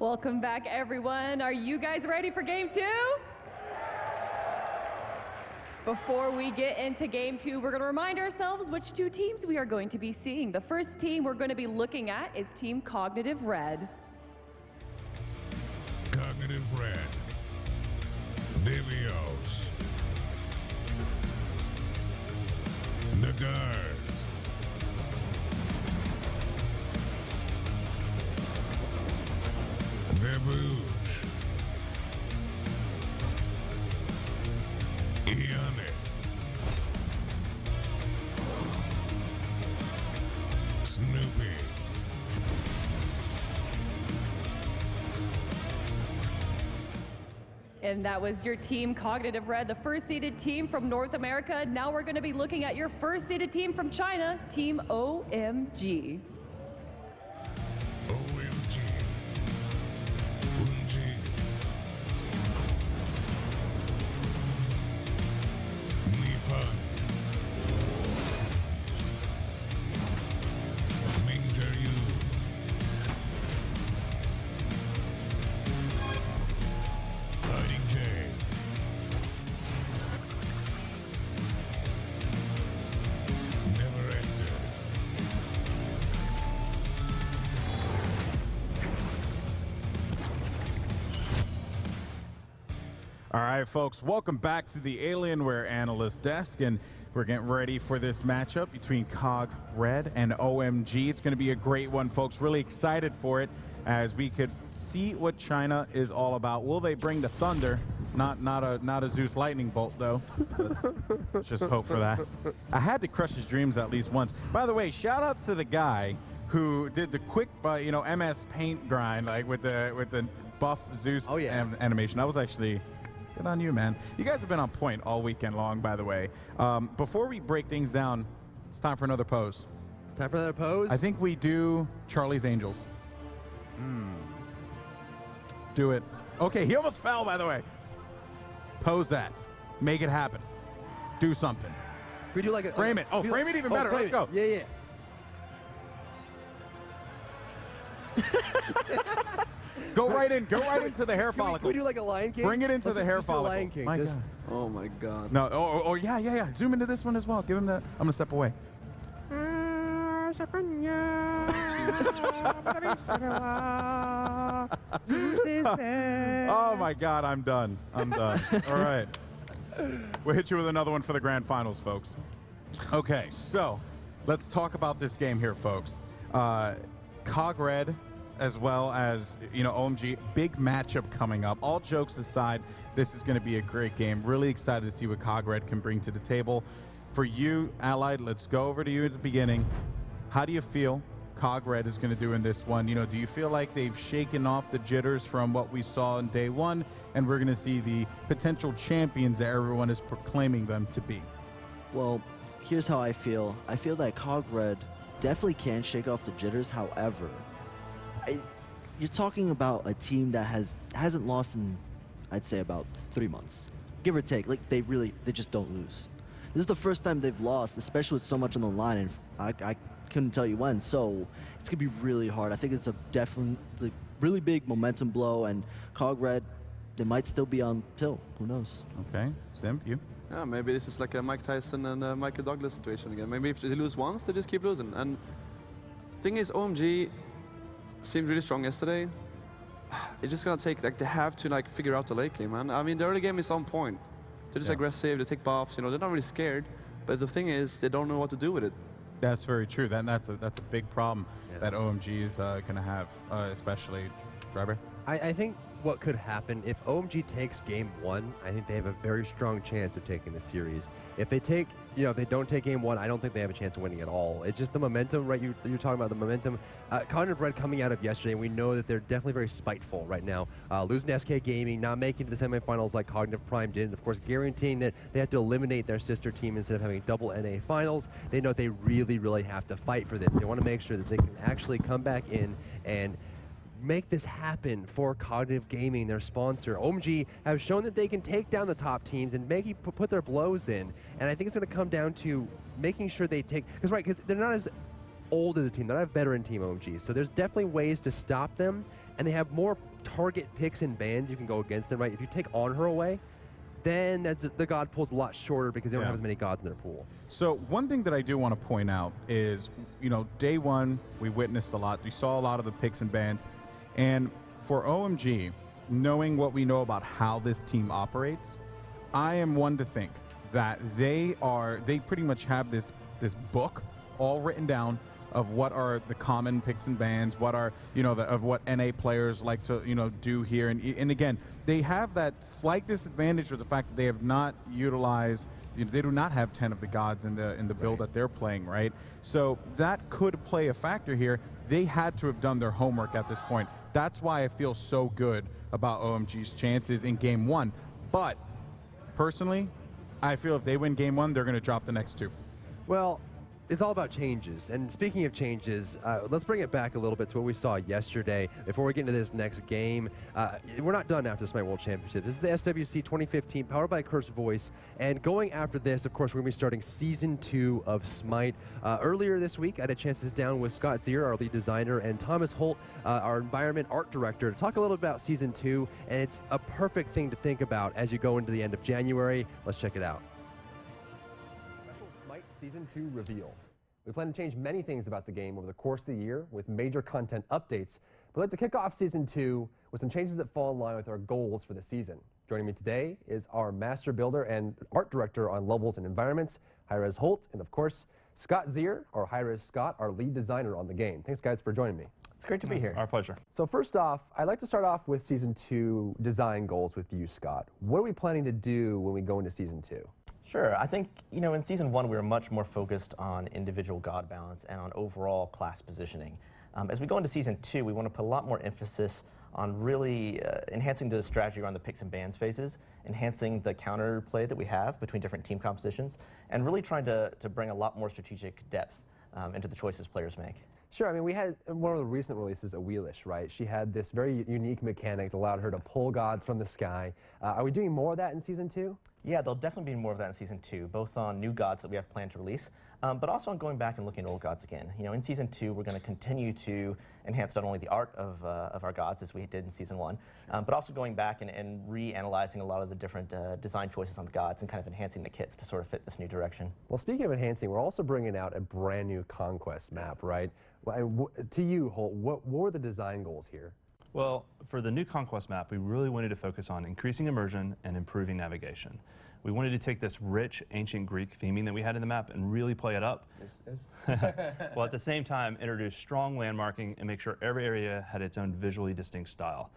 Welcome back, everyone. Are you guys ready for game two? Before we get into game two, we're going to remind ourselves which two teams we are going to be seeing. The first team we're going to be looking at is Team Cognitive Red. Cognitive Red. Devios. The Guards. The Boosh. Ionic. Snoopy. And that was your team Cognitive Red, the first seeded team from North America. Now we're going to be looking at your first seeded team from China, Team OMG. OMG. OMG. Mifa. Mingzheyu. Fighting Jay. Never answer. All right, folks, welcome back to the Alienware Analyst desk, and we're getting ready for this matchup between Cog Red and OMG. It's going to be a great one, folks. Really excited for it, as we could see what China is all about. Will they bring the thunder? Not a Zeus lightning bolt, though. Let's just hope for that. I had to crush his dreams at least once. By the way, shout outs to the guy who did the quick, MS Paint grind, like with the buff Zeus animation. That was actually. Good on you, man. You guys have been on point all weekend long, by the way. Before we break things down, it's time for another pose. Time for another pose? I think we do Charlie's Angels. Do it. Okay, he almost fell, by the way. Pose that. Make it happen. Do something. We do like a... Frame it. Oh, frame it even better. Let's go. Yeah. Go right into the hair follicles. Can we do like a Lion King? Bring it into the hair follicles. Lion King. My God. Oh my God. No, oh, yeah. Zoom into this one as well. Give him that. I'm gonna step away. Oh my God, I'm done. All right. We'll hit you with another one for the grand finals, folks. Okay, so let's talk about this game here, folks. Cog Red, as well as OMG, big matchup coming up. All jokes aside, this is going to be a great game. Really excited to see what Cog Red can bring to the table. For you, Allied, let's go over to you at the beginning. How do you feel Cog Red is going to do in this one? Do you feel like they've shaken off the jitters from what we saw in day one, and we're going to see the potential champions that everyone is proclaiming them to be? Well, here's how I feel. I feel that Cog Red definitely can shake off the jitters. However, you're talking about a team that hasn't lost in, I'd say, about 3 months, give or take. Like they just don't lose. This is the first time they've lost, especially with so much on the line, and I couldn't tell you when. So it's gonna be really hard. I think it's a definitely really big momentum blow, and Cog Red, they might still be on till. Who knows? Okay, Simp, you? Yeah, maybe this is like a Mike Tyson and Michael Douglas situation again. Maybe if they lose once, they just keep losing. And thing is, OMG seemed really strong yesterday. It's just gonna take, they have to figure out the late game, man. I mean, the early game is on point. They're just aggressive, they take buffs, they're not really scared. But the thing is, they don't know what to do with it. That's very true. That's a big problem that OMG is gonna have, especially Driver. I think what could happen if OMG takes game one, I think they have a very strong chance of taking the series. If they take, if they don't take game one, I don't think they have a chance of winning at all. It's just the momentum, right? You're talking about the momentum. Cognitive Red coming out of yesterday, we know that they're definitely very spiteful right now. Losing to SK Gaming, not making it to the semifinals like Cognitive Prime did, and of course guaranteeing that they have to eliminate their sister team instead of having double NA finals. They know they really have to fight for this. They want to make sure that they can actually come back in and make this happen for Cognitive Gaming, their sponsor. OMG have shown that they can take down the top teams and put their blows in. And I think it's going to come down to making sure they take, because they're not as old as a team. They're not a veteran team, OMG. So there's definitely ways to stop them, and they have more target picks and bans you can go against them, right? If you take On Her away, then the God pool's a lot shorter because they don't have as many gods in their pool. So one thing that I do want to point out is, you know, day one, we witnessed a lot. We saw a lot of the picks and bans. And for OMG, knowing what we know about how this team operates, I am one to think that they pretty much have this book all written down of what are the common picks and bans, what are, you know, of what NA players like to, you know, do here. And again, they have that slight disadvantage with the fact that they have not utilized, you know, they do not have 10 of the gods in the build that they're playing, right? So that could play a factor here. They had to have done their homework at this point. That's why I feel so good about OMG's chances in game one. But personally, I feel if they win game one, they're going to drop the next two. Well, it's all about changes. And speaking of changes, let's bring it back a little bit to what we saw yesterday before we get into this next game. We're not done after the Smite World Championship. This is the SWC 2015 powered by Curse Voice. And going after this, of course, we're going to be starting Season 2 of Smite. Earlier this week, I had a chance to sit down with Scott Zier, our lead designer, and Thomas Holt, our environment art director, to talk a little about Season 2. And it's a perfect thing to think about as you go into the end of January. Let's check it out. Smite Season 2 reveal. We plan to change many things about the game over the course of the year with major content updates, but I'd like to kick off Season 2 with some changes that fall in line with our goals for the season. Joining me today is our master builder and art director on levels and environments, hi-rez Holt, and of course, Scott Zier, or hi-rez Scott, our lead designer on the game. Thanks, guys, for joining me. It's great to be here. Our pleasure. So first off, I'd like to start off with Season 2 design goals with you, Scott. What are we planning to do when we go into Season 2? Sure. I think, you know, in Season 1, we were much more focused on individual god balance and on overall class positioning. As we go into Season 2, we want to put a lot more emphasis on really enhancing the strategy around the picks and bans phases, enhancing the counterplay that we have between different team compositions, and really trying to bring a lot more strategic depth into the choices players make. Sure, I mean, we had one of the recent releases, Wheelish, right? She had this very unique mechanic that allowed her to pull gods from the sky. Are we doing more of that in Season 2? Yeah, there'll definitely be more of that in Season 2, both on new gods that we have planned to release, but also on going back and looking at old gods again. You know, in Season 2, we're going to continue to enhance not only the art of our gods, as we did in Season 1, but also going back and reanalyzing a lot of the different design choices on the gods and kind of enhancing the kits to sort of fit this new direction. Well, speaking of enhancing, we're also bringing out a brand new Conquest map, right? To you, Holt, what were the design goals here? Well, for the new Conquest map, we really wanted to focus on increasing immersion and improving navigation. We wanted to take this rich ancient Greek theming that we had in the map and really play it up. While at the same time introduce strong landmarking and make sure every area had its own visually distinct style.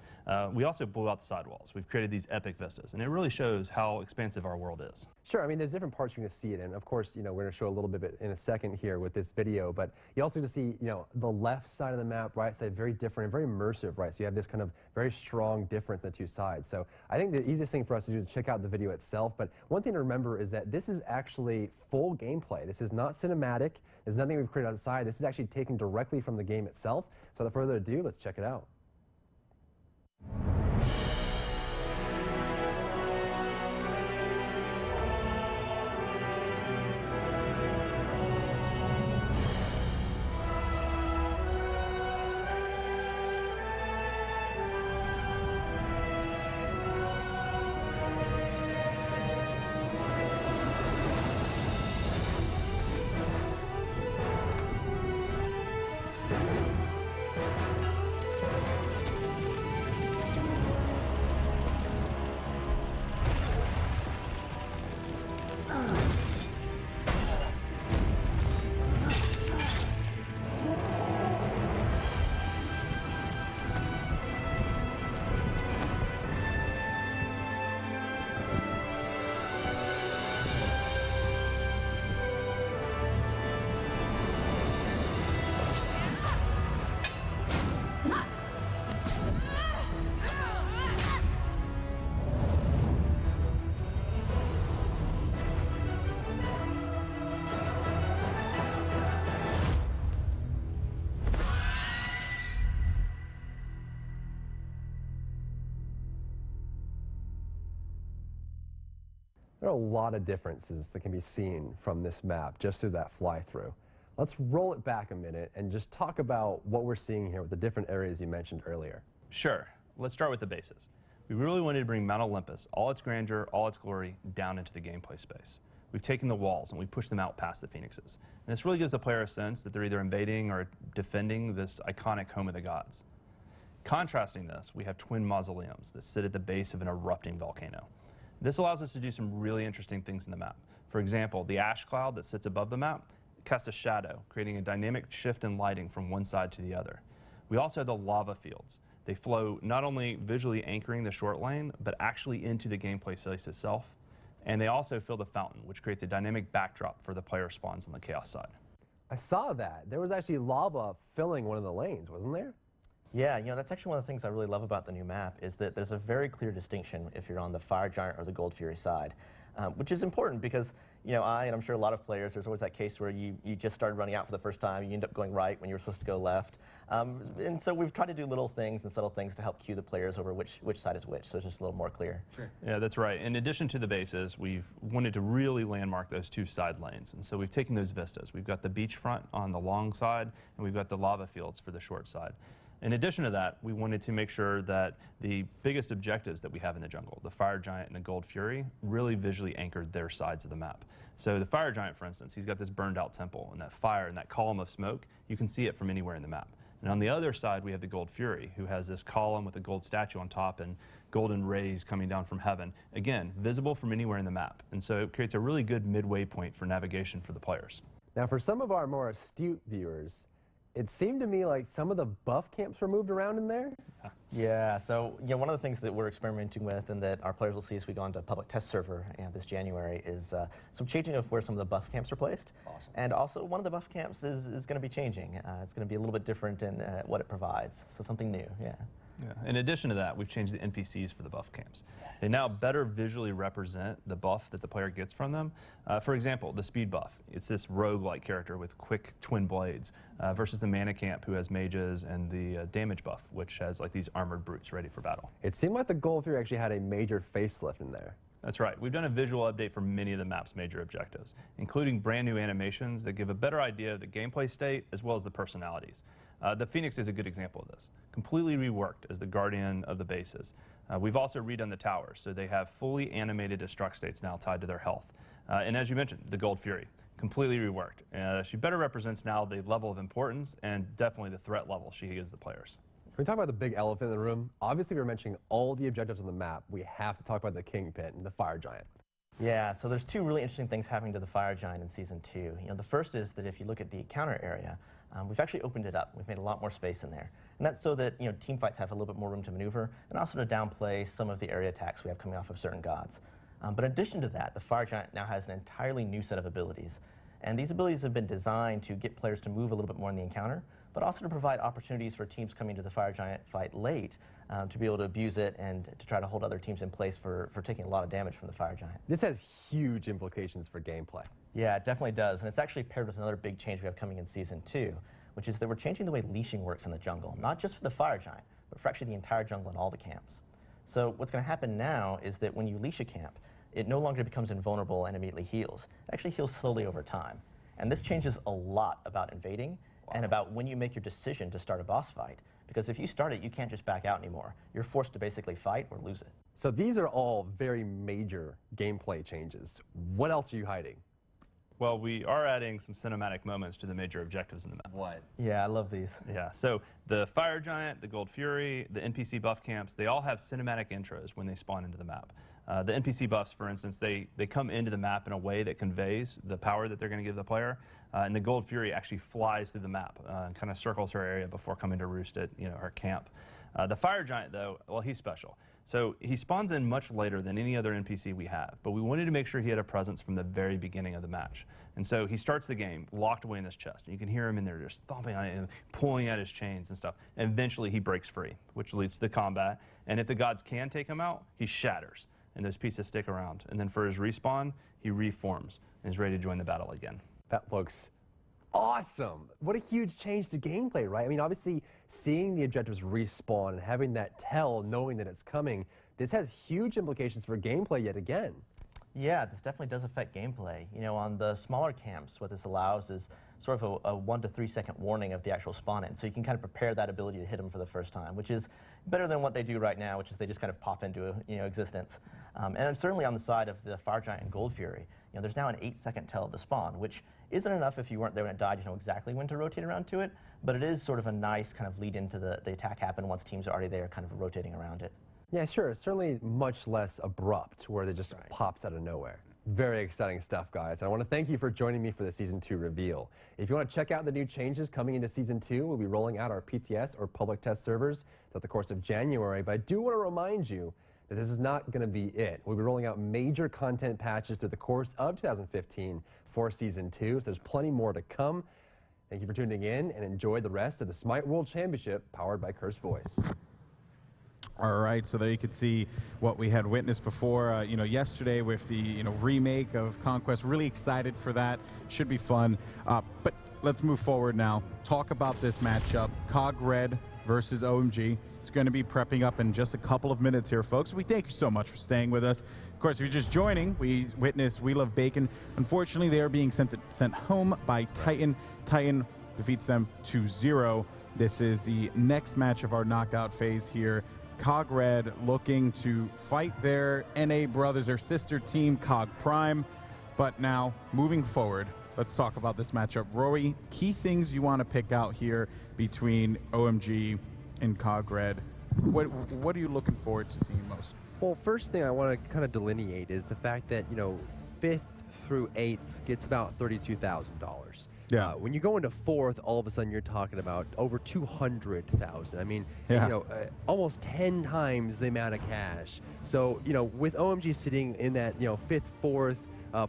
We also blew out the sidewalls. We've created these epic vistas, and it really shows how expansive our world is. Sure, I mean, there's different parts you're going to see it in. Of course, you know, we're going to show a little bit in a second here with this video, but you also get to see, you know, the left side of the map, right side, very different and very immersive, right? So you have this kind of very strong difference in the two sides. So I think the easiest thing for us to do is check out the video itself, but one thing to remember is that this is actually full gameplay. This is not cinematic. There's nothing we've created outside. This is actually taken directly from the game itself. So without further ado, let's check it out. There are a lot of differences that can be seen from this map just through that fly-through. Let's roll it back a minute and just talk about what we're seeing here with the different areas you mentioned earlier. Sure. Let's start with the bases. We really wanted to bring Mount Olympus, all its grandeur, all its glory, down into the gameplay space. We've taken the walls and we pushed them out past the Phoenixes. And this really gives the player a sense that they're either invading or defending this iconic home of the gods. Contrasting this, we have twin mausoleums that sit at the base of an erupting volcano. This allows us to do some really interesting things in the map. For example, the ash cloud that sits above the map casts a shadow, creating a dynamic shift in lighting from one side to the other. We also have the lava fields. They flow not only visually anchoring the short lane, but actually into the gameplay space itself. And they also fill the fountain, which creates a dynamic backdrop for the player spawns on the chaos side. I saw that. There was actually lava filling one of the lanes, wasn't there? Yeah, that's actually one of the things I really love about the new map is that there's a very clear distinction if you're on the Fire Giant or the Gold Fury side, which is important because, and I'm sure a lot of players, there's always that case where you just started running out for the first time, you end up going right when you were supposed to go left. And so we've tried to do little things and subtle things to help cue the players over which side is which, so it's just a little more clear. Sure. Yeah, that's right. In addition to the bases, we've wanted to really landmark those two side lanes. And so we've taken those vistas. We've got the beachfront on the long side, and we've got the lava fields for the short side. In addition to that, we wanted to make sure that the biggest objectives that we have in the jungle, the Fire Giant and the Gold Fury, really visually anchored their sides of the map. So the Fire Giant, for instance, he's got this burned out temple, and that fire and that column of smoke, you can see it from anywhere in the map. And on the other side, we have the Gold Fury, who has this column with a gold statue on top and golden rays coming down from heaven. Again, visible from anywhere in the map. And so it creates a really good midway point for navigation for the players. Now, for some of our more astute viewers, it seemed to me like some of the buff camps were moved around in there. Yeah, so one of the things that we're experimenting with and that our players will see as we go onto a public test server this January is some changing of where some of the buff camps are placed. Awesome. And And also one of the buff camps is going to be changing. It's going to be a little bit different in what it provides, so something new, yeah. Yeah. In addition to that, we've changed the NPCs for the buff camps. They now better visually represent the buff that the player gets from them. For example, the speed buff. It's this rogue-like character with quick twin blades versus the mana camp who has mages and the damage buff, which has like these armored brutes ready for battle. it seemed like the Gold Fury actually had a major facelift in there. That's right. We've done a visual update for many of the map's major objectives, including brand new animations that give a better idea of the gameplay state as well as the personalities. The Phoenix is a good example of this. Completely reworked as the guardian of the bases. We've also redone the towers, so they have fully animated destruct states now tied to their health. And as you mentioned, the Gold Fury, completely reworked. She better represents now the level of importance and definitely the threat level she gives the players. Can we talk about the big elephant in the room? Obviously, we're mentioning all the objectives on the map. We have to talk about the Kingpin and the Fire Giant. Yeah, so there's two really interesting things happening to the Fire Giant in Season 2. The first is that if you look at the counter area, we've actually opened it up. We've made a lot more space in there. And that's so that team fights have a little bit more room to maneuver and also to downplay some of the area attacks we have coming off of certain gods. But in addition to that, the Fire Giant now has an entirely new set of abilities. And these abilities have been designed to get players to move a little bit more in the encounter, but also to provide opportunities for teams coming to the Fire Giant fight late to be able to abuse it and to try to hold other teams in place for taking a lot of damage from the Fire Giant. This has huge implications for gameplay. Yeah, it definitely does. And it's actually paired with another big change we have coming in Season 2, which is that we're changing the way leashing works in the jungle, not just for the Fire Giant, but for actually the entire jungle and all the camps. So what's going to happen now is that when you leash a camp, it no longer becomes invulnerable and immediately heals. It actually heals slowly over time. And this changes a lot about invading and about when you make your decision to start a boss fight. Because if you start it, you can't just back out anymore. You're forced to basically fight or lose it. So these are all very major gameplay changes. What else are you hiding? Well, we are adding some cinematic moments to the major objectives in the map. What? Yeah, I love these. Yeah, so the Fire Giant, the Gold Fury, the NPC buff camps, they all have cinematic intros when they spawn into the map. The NPC buffs, for instance, they come into the map in a way that conveys the power that they're going to give the player. And the Gold Fury actually flies through the map and kind of circles her area before coming to roost at her camp. The Fire Giant, though, well, he's special. So he spawns in much later than any other NPC we have, but we wanted to make sure he had a presence from the very beginning of the match. And so he starts the game locked away in this chest, and you can hear him in there just thumping on it and pulling at his chains and stuff. And eventually he breaks free, which leads to the combat. And if the gods can take him out, he shatters, and those pieces stick around. And then for his respawn, he reforms and is ready to join the battle again. That looks awesome. What a huge change to gameplay, right? I mean, obviously, seeing the objectives respawn and having that tell, knowing that it's coming, this has huge implications for gameplay yet again. Yeah, this definitely does affect gameplay. On the smaller camps, what this allows is sort of a 1 to 3 second warning of the actual spawn in. So you can kind of prepare that ability to hit them for the first time, which is better than what they do right now, which is they just kind of pop into existence. And certainly on the side of the Fire Giant and Gold Fury, there's now an 8-second tell to spawn, which isn't enough if you weren't there when it died to know exactly when to rotate around to it, but it is sort of a nice kind of lead into the attack happen once teams are already there kind of rotating around it. Yeah, sure. It's certainly much less abrupt where it just pops out of nowhere. Very exciting stuff, guys. And I want to thank you for joining me for the Season 2 reveal. If you want to check out the new changes coming into Season 2, we'll be rolling out our PTS or public test servers throughout the course of January. But I do want to remind you that this is not going to be it. We'll be rolling out major content patches through the course of 2015 for Season 2. So there's plenty more to come. Thank you for tuning in and enjoy the rest of the Smite World Championship powered by Curse Voice. All right, so there you could see what we had witnessed before, yesterday with the, remake of Conquest. Really excited for that. Should be fun. But let's move forward now. Talk about this matchup, COG Red versus OMG. It's going to be prepping up in just a couple of minutes here, folks. We thank you so much for staying with us. Of course, if you're just joining, we witnessed We Love Bacon. Unfortunately, they are being sent home by Titan. Titan defeats them 2-0. This is the next match of our knockout phase here. COG Red looking to fight their NA brothers, their sister team, COG Prime. But now, moving forward, let's talk about this matchup. Rory, key things you want to pick out here between OMG and COG Red. What are you looking forward to seeing most? Well, first thing I want to kind of delineate is the fact that, 5th through 8th gets about $32,000. Yeah. When you go into 4th, all of a sudden you're talking about over 200,000. I mean, yeah. Almost 10 times the amount of cash. So, with OMG sitting in that, 5th, 4th,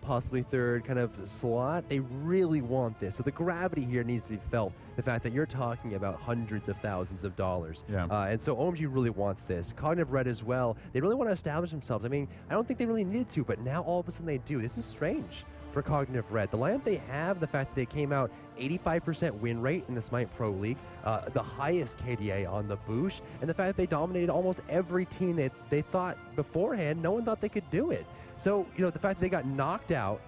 possibly 3rd kind of slot, they really want this. So the gravity here needs to be felt. The fact that you're talking about hundreds of thousands of dollars. Yeah. And so OMG really wants this. Cognitive Red as well. They really want to establish themselves. I mean, I don't think they really needed to, but now all of a sudden they do. This is strange for Cognitive Red. The lineup they have, the fact that they came out 85% win rate in the Smite Pro League, the highest KDA on the Boosh, and the fact that they dominated almost every team that they thought beforehand, no one thought they could do it. So, the fact that they got knocked out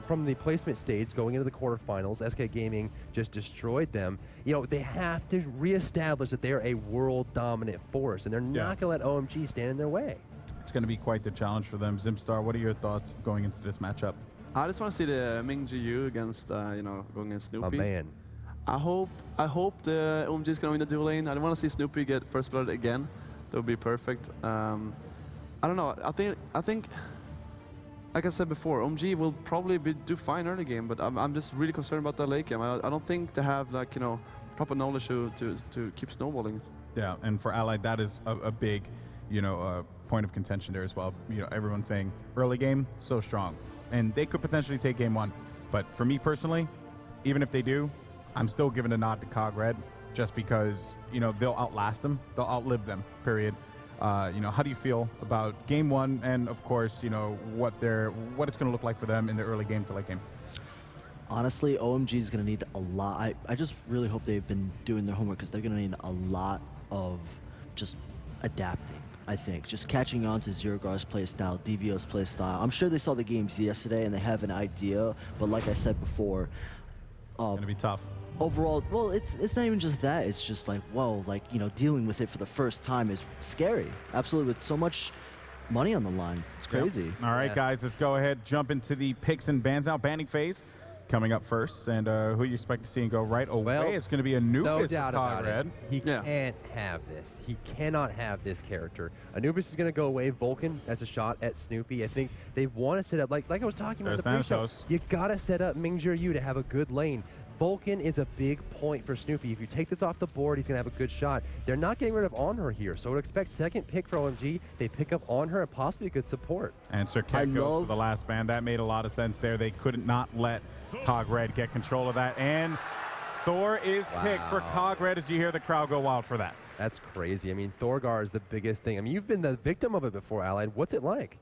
from the placement stage going into the quarterfinals, SK Gaming just destroyed them. They have to reestablish that they're a world dominant force, and they're not going to let OMG stand in their way. It's going to be quite the challenge for them. Zimstar, what are your thoughts going into this matchup? I just want to see the Ming GU against, going against Snoopy. Oh, man. I hope the OMG is going to win the dual lane. I don't want to see Snoopy get first blood again. That would be perfect. I don't know. I think, like I said before, OMG will probably do fine early game, but I'm just really concerned about the late game. I don't think they have proper knowledge to keep snowballing. Yeah, and for Allied, that is a big, point of contention there as well. Everyone's saying early game so strong, and they could potentially take game 1. But for me personally, even if they do, I'm still giving a nod to COG Red, just because they'll outlast them, they'll outlive them. Period. How do you feel about game 1, and of course, what it's going to look like for them in the early game to late game? Honestly, OMG is going to need a lot. I just really hope they've been doing their homework, because they're going to need a lot of just adapting. I think just catching on to Zergar's playstyle, DVO's playstyle. I'm sure they saw the games yesterday and they have an idea, but like I said before, It's gonna be tough. Overall, well, it's not even just that. It's just like, whoa, dealing with it for the first time is scary. Absolutely, with so much money on the line, it's crazy. Yep. All right, guys, let's go ahead, jump into the picks and bans now. Banning phase coming up first, and who you expect to see and go right away? Well, it's going to be Anubis. No doubt about Red. it. He can't have this. He cannot have this character. Anubis is going to go away. Vulcan, that's a shot at Snoopy. I think they want to set up, like I was talking about in the pre-show, you got to set up Ming Yu to have a good lane. Vulcan is a big point for Snoopy. If you take this off the board, he's going to have a good shot. They're not getting rid of On Her here, so I would expect second pick for OMG. They pick up On Her and possibly a good support. And Sir Ket goes for the last ban. That made a lot of sense there. They couldn't not let COG Red get control of that. And Thor is picked for COG Red, as you hear the crowd go wild for that. That's crazy. I mean, Thorgar is the biggest thing. I mean, you've been the victim of it before, Allied. What's it like?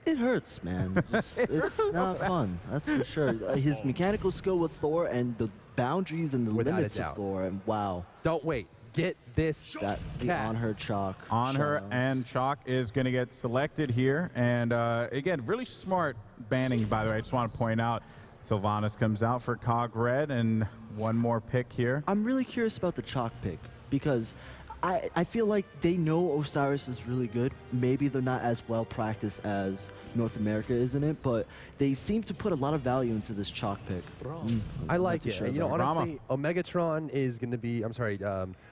It hurts, man. It's not fun, that's for sure. His mechanical skill with Thor and the boundaries and the limits of Thor, and wow. Don't wait. Get this. The On Her Chalk. On Her and Chalk is going to get selected here. And again, really smart banning, by the way. I just want to point out. Sylvanas comes out for Cog Red, and one more pick here. I'm really curious about the chalk pick because I feel like they know Osiris is really good. Maybe they're not as well practiced as North America is in it, but they seem to put a lot of value into this chalk pick. I like to it. share And, you know, that. honestly, Omegatron is going to be, I'm sorry,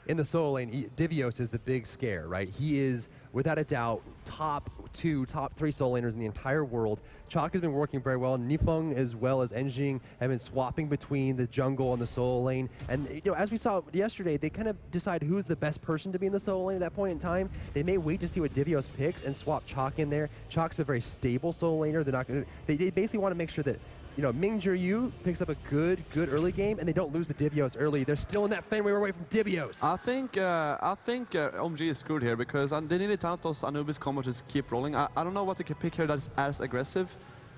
in the solo lane, Divios is the big scare, right? He is, without a doubt, top 2, top 3 solo laners in the entire world. Chalk has been working very well. Nifeng as well as Enjing have been swapping between the jungle and the solo lane. And you know, as we saw yesterday, they kind of decide who's the best person to be in the solo lane at that point in time. They may wait to see what Divios picks and swap Chalk in there. Chalk's a very stable solo laner. They're not going to. They basically want to make sure that, you know, Mingzhi picks up a good early game, and they don't lose to Divios early. They're still in that Fenrir away from Divios. I think OMG is screwed here because they needed Thanatos Anubis combo to just keep rolling. I don't know what they could pick here that's as aggressive.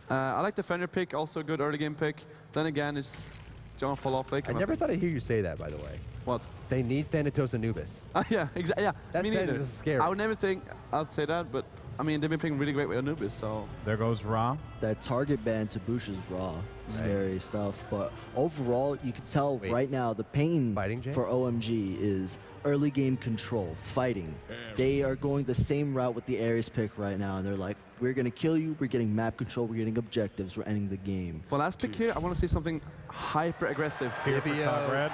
I like the Fenrir pick, also a good early game pick. Then again, it's John fall off. I never thought I'd hear you say that, by the way. What? They need Thanatos Anubis. Yeah, exactly. Yeah, That me neither. sentence is scary. I would never think I'd say that, but I mean they've been playing really great with Anubis, so. There goes Ra. That target ban to Bush is raw, scary stuff. But overall, you can tell right now the pain Fighting, Jay? for OMG is early game control, fighting. They are going the same route with the Ares pick right now, and they're like, we're going to kill you, we're getting map control, we're getting objectives, we're ending the game. For last pick here, I want to see something hyper aggressive. Here for Cog Red.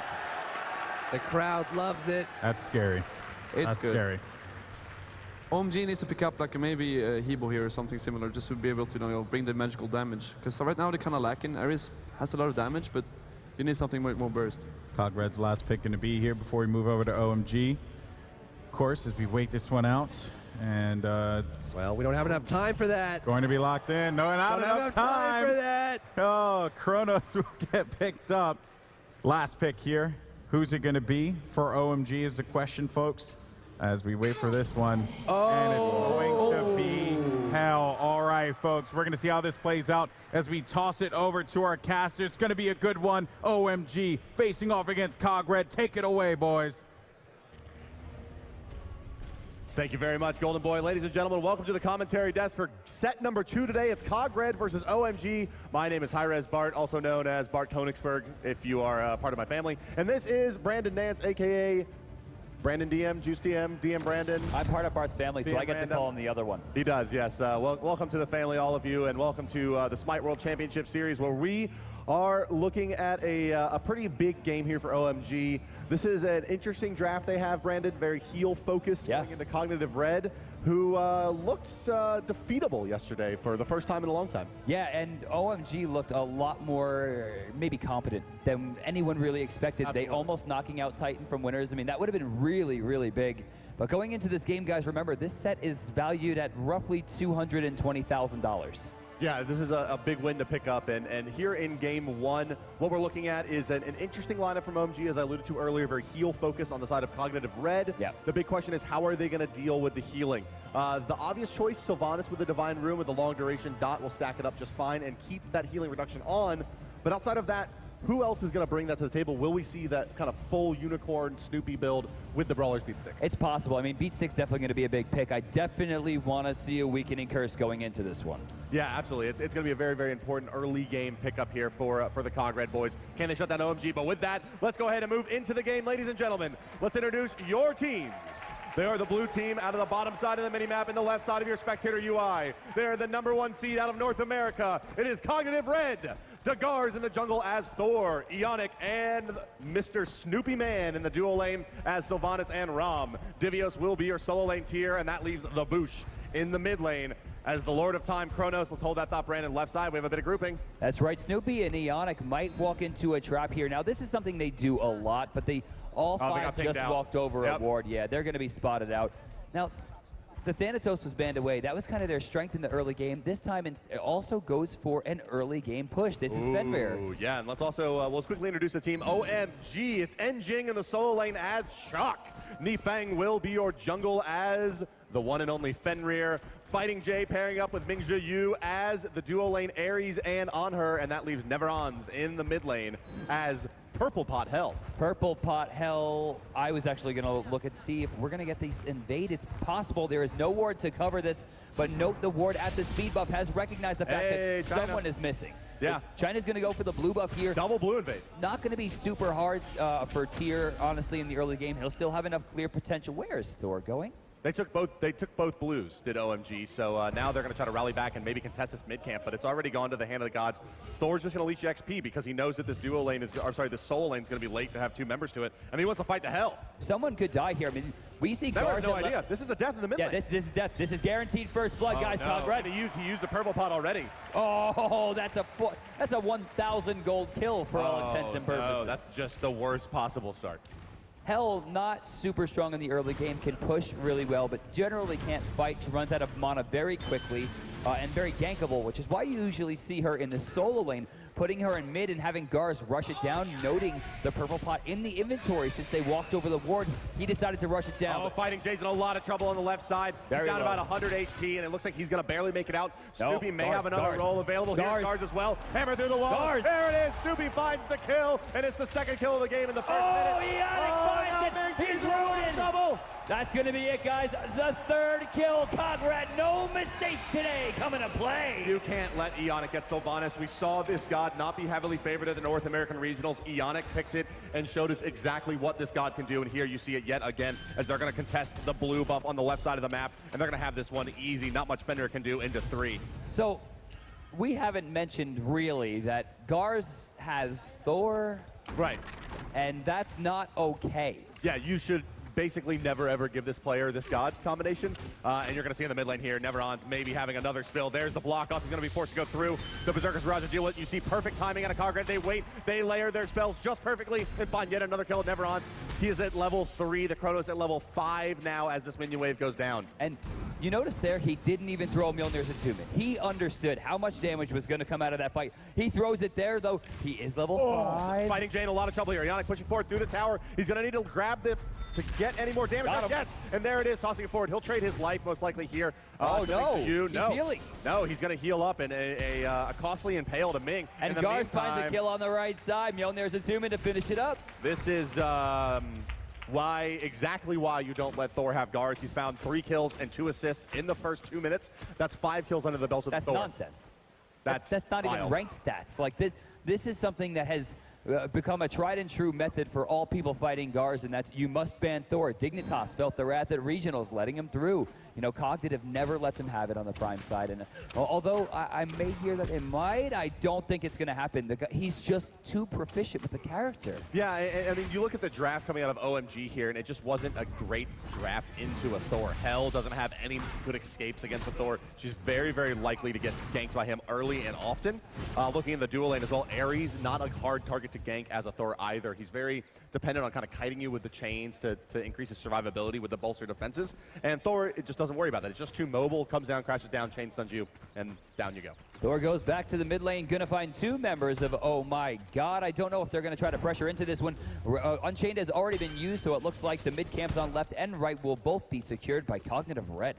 The crowd loves it. That's scary. It's That's good. scary. OMG needs to pick up like maybe a Hebo here or something similar just to be able to, you know, bring the magical damage. Because right now they're kind of lacking. Ares has a lot of damage, but you need something more burst. Cog Red's last pick going to be here before we move over to OMG. Of course, as we wait this one out, and it's Well, we don't have enough time for that. going to be locked in. No, not Don't have enough time for that. Oh, Kronos will get picked up. Last pick here. Who's it going to be for OMG is the question, folks, as we wait for this one. And it's going to be hell. All right, folks, we're going to see how this plays out as we toss it over to our casters. It's going to be a good one. OMG facing off against Cog Red. Take it away, boys. Thank you very much, Golden Boy. Ladies and gentlemen, welcome to the commentary desk for set number 2 today. It's Cog Red versus OMG. My name is hi-rez Bart, also known as Bart Koenigsberg, if you are part of my family. And this is Brandon Nance, a.k.a. Brandon DM, Juice DM, DM Brandon. I'm part of Bart's family, so DM I get to call him the other one. He does, yes. Welcome to the family, all of you, and welcome to the Smite World Championship Series, where we are looking at a pretty big game here for OMG. This is an interesting draft they have, Brandon, very heel-focused, going into Cognitive Red, who looked defeatable yesterday for the first time in a long time. Yeah, and OMG looked a lot more maybe competent than anyone really expected. Absolutely. They almost knocking out Titan from winners. I mean, that would have been really, really big. But going into this game, guys, remember, this set is valued at roughly $220,000. Yeah, this is a big win to pick up, and here in game 1, what we're looking at is an interesting lineup from OMG, as I alluded to earlier, very heal focused on the side of Cognitive Red. Yeah. The big question is, how are they going to deal with the healing? The obvious choice, Sylvanas with the Divine Rune with the long duration dot will stack it up just fine and keep that healing reduction on, but outside of that, who else is going to bring that to the table? Will we see that kind of full unicorn Snoopy build with the Brawler's Beat Stick? It's possible. I mean, Beat Stick's definitely going to be a big pick. I definitely want to see a Weakening Curse going into this one. Yeah, absolutely. It's going to be a very, very important early game pickup here for the Cog Red boys. Can they shut down OMG? But with that, let's go ahead and move into the game. Ladies and gentlemen, let's introduce your teams. They are the blue team out of the bottom side of the minimap and the left side of your spectator UI. They are the #1 seed out of North America. It is Cognitive Red. Dagars in the jungle as Thor, Ionic, and Mr. Snoopy Man in the duo lane as Sylvanas and Ram. Divios will be your solo lane tier, and that leaves the Boosh in the mid lane as the Lord of Time, Kronos. Let's hold that thought, Brandon. Left side, we have a bit of grouping. That's right. Snoopy and Ionic might walk into a trap here. Now, this is something they do a lot, but all they five got pinged just out. walked over Yep. a ward. Yeah, they're going to be spotted out. Now, the Thanatos was banned away. That was kind of their strength in the early game. This time, it also goes for an early game push. This is Fenrir. Yeah, and let's also, let's quickly introduce the team. OMG, it's Enjing in the solo lane as Shock. Nifeng will be your jungle as the one and only Fenrir. Fighting Jay pairing up with Mingzhi Yu as the duo lane Ares and on her, and that leaves Neverons in the mid lane as Purple Pot Hell. Purple Pot Hell, I was actually going to look and see if we're going to get these invade. It's possible. There is no ward to cover this, but note the ward at the speed buff has recognized the fact that China. someone is missing. Yeah. China's going to go for the blue buff here. Double blue invade. Not going to be super hard for Tier, honestly, in the early game. He'll still have enough clear potential. Where is Thor going? They took both blues, did OMG, so now they're going to try to rally back and maybe contest this mid camp, but it's already gone to the hand of the gods. Thor's just going to leech XP because he knows that this duo lane is, or sorry, this solo lane is going to be late to have 2 members to it, and he wants to fight the hell. Someone could die here. I mean, we see Never Garza. no idea. This is a death in the mid Yeah, lane. this is death. This is guaranteed first blood, guys. No. Cog Red. He used the purple pot already. Oh, that's a 1,000 gold kill for all intents and purposes. No, that's just the worst possible start. Hell, not super strong in the early game, can push really well, but generally can't fight. She runs out of mana very quickly and very gankable, which is why you usually see her in the solo lane, putting her in mid and having Garz rush it down, noting the purple pot in the inventory since they walked over the ward. He decided to rush it down. Oh, fighting Jay's in a lot of trouble on the left side. He's down low. about 100 HP, and it looks like he's going to barely make it out. No, Snoopy may Garz, have another Garz. roll available here. Garz. Garz as well. Hammer through the wall. Garz. There it is. Snoopy finds the kill, and it's the second kill of the game in the first minute. Ionic finds it. He's ruined. Double. That's going to be it, guys. The third kill. Cog Red, no mistakes today coming to play. You can't let Ionic get Sylvanas. We saw this god not be heavily favored at the North American Regionals. Ionic picked it and showed us exactly what this god can do. And here you see it yet again as they're going to contest the blue buff on the left side of the map. And they're going to have this one easy. Not much Fender can do into 3. So we haven't mentioned really that Garz has Thor. Right. And that's not okay. Yeah, you should basically never ever give this player this god combination. And you're going to see in the mid lane here, Neveron's maybe having another spill. There's the block off. He's going to be forced to go through. The Berserker's Barrage to deal with. You see perfect timing out of Cog Red. They wait. They layer their spells just perfectly and find yet another kill of Neveron. He is at level 3. The Chronos at level 5 now as this minion wave goes down. And you notice there, he didn't even throw Mjolnir's Entombment. He understood how much damage was going to come out of that fight. He throws it there, though. He is level 5. Fighting Jane, a lot of trouble here. Ionic pushing forward through the tower. He's going to need to grab the to get any more damage. Yes, and there it is, tossing it forward. He'll trade his life most likely here. Oh, no. He's healing. No, he's going to heal up in a costly impale to Ming. And Garz finds a kill on the right side. Mjolnir's Entombment to finish it up. This is exactly why you don't let Thor have Garz. He's found 3 kills and 2 assists in the first 2 minutes. That's 5 kills under the belt of That's Thor. nonsense. That's not even wild. ranked stats. Like this is something that has become a tried and true method for all people fighting Garz, and that's you must ban Thor. Dignitas felt the wrath at regionals, letting him through. You know, Cognitive never lets him have it on the prime side. And although I may hear that it might, I don't think it's going to happen. He's just too proficient with the character. Yeah, I mean, you look at the draft coming out of OMG here, and it just wasn't a great draft into a Thor. Hell doesn't have any good escapes against a Thor. She's very, very likely to get ganked by him early and often. Looking in the dual lane as well, Ares, not a hard target to gank as a Thor either. He's very dependent on kind of kiting you with the chains to increase his survivability with the bolster defenses. And Thor, it just doesn't worry about that. It's just too mobile, comes down, crashes down, chain stuns you, and down you go. Thor goes back to the mid lane, gonna find 2 members of Oh My God. I don't know if they're gonna try to pressure into this one. Unchained has already been used, so it looks like the mid camps on left and right will both be secured by Cognitive Red.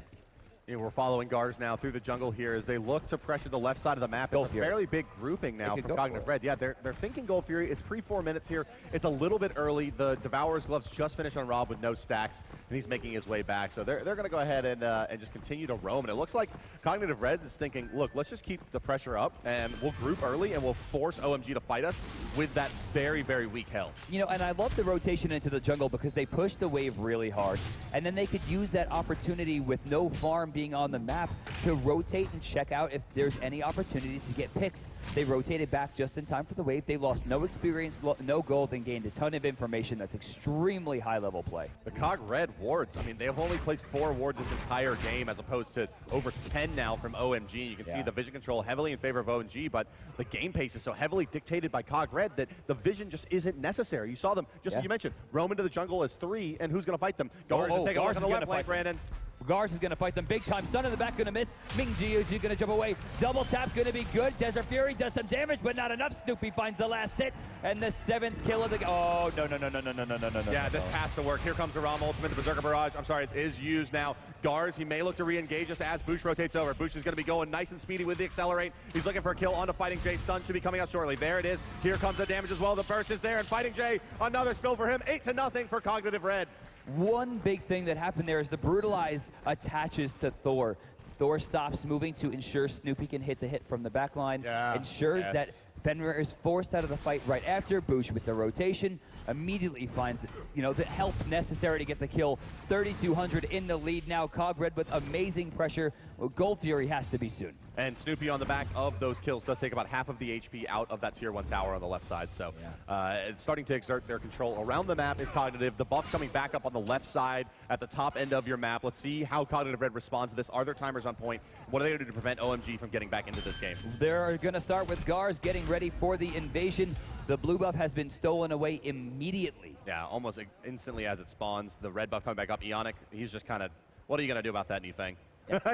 Yeah, we're following Garz now through the jungle here as they look to pressure the left side of the map. It's a fairly big grouping now from Cognitive Red. Yeah, they're thinking Gold Fury. It's pre-4 minutes here. It's a little bit early. The Devourer's Gloves just finished on Rob with no stacks, and he's making his way back. So they're going to go ahead and just continue to roam. And it looks like Cognitive Red is thinking, look, let's just keep the pressure up, and we'll group early, and we'll force OMG to fight us with that very, very weak health. You know, and I love the rotation into the jungle because they push the wave really hard, and then they could use that opportunity with no farm being on the map to rotate and check out if there's any opportunity to get picks. They rotated back just in time for the wave. They lost no experience, no gold, and gained a ton of information. That's extremely high-level play. The Cog Red wards, I mean, they have only placed 4 wards this entire game as opposed to over 10 now from OMG. You can see the vision control heavily in favor of OMG, but the game pace is so heavily dictated by Cog Red that the vision just isn't necessary. You saw them, just as you mentioned, roam into the jungle as 3, and who's going to fight them? Garz is taking a look on the left flank, Brandon. Garz is going to fight them big time. Stun in the back, going to miss. Ming Jiuji going to jump away. Double tap going to be good. Desert Fury does some damage, but not enough. Snoopy finds the last hit, and the 7th kill of the game. Oh, no. Yeah, this has to work. Here comes the Ram ultimate, the Berserker Barrage. I'm sorry, it is used now. Garz, he may look to re-engage just as Boosh rotates over. Boosh is going to be going nice and speedy with the Accelerate. He's looking for a kill onto Fighting Jay. Stun should be coming out shortly. There it is. Here comes the damage as well. The burst is there, and Fighting Jay, another spill for him. 8-0 for Cognitive Red. One big thing that happened there is the Brutalize attaches to Thor. Thor stops moving to ensure Snoopy can hit the hit from the back line. Yeah. Ensures Yes. that Fenrir is forced out of the fight right after. Boosh with the rotation immediately finds, the help necessary to get the kill. 3,200 in the lead now. Cog Red with amazing pressure. Well, Gold Fury has to be soon. And Snoopy on the back of those kills does take about half of the HP out of that tier 1 tower on the left side. So it's starting to exert their control around the map is Cognitive. The buff's coming back up on the left side at the top end of your map. Let's see how Cognitive Red responds to this. Are their timers on point? What are they going to do to prevent OMG from getting back into this game? They're going to start with Gars getting ready for the invasion. The blue buff has been stolen away immediately. Yeah, almost instantly as it spawns. The red buff coming back up. Ionic, he's just kind of, what are you going to do about that, Nifeng?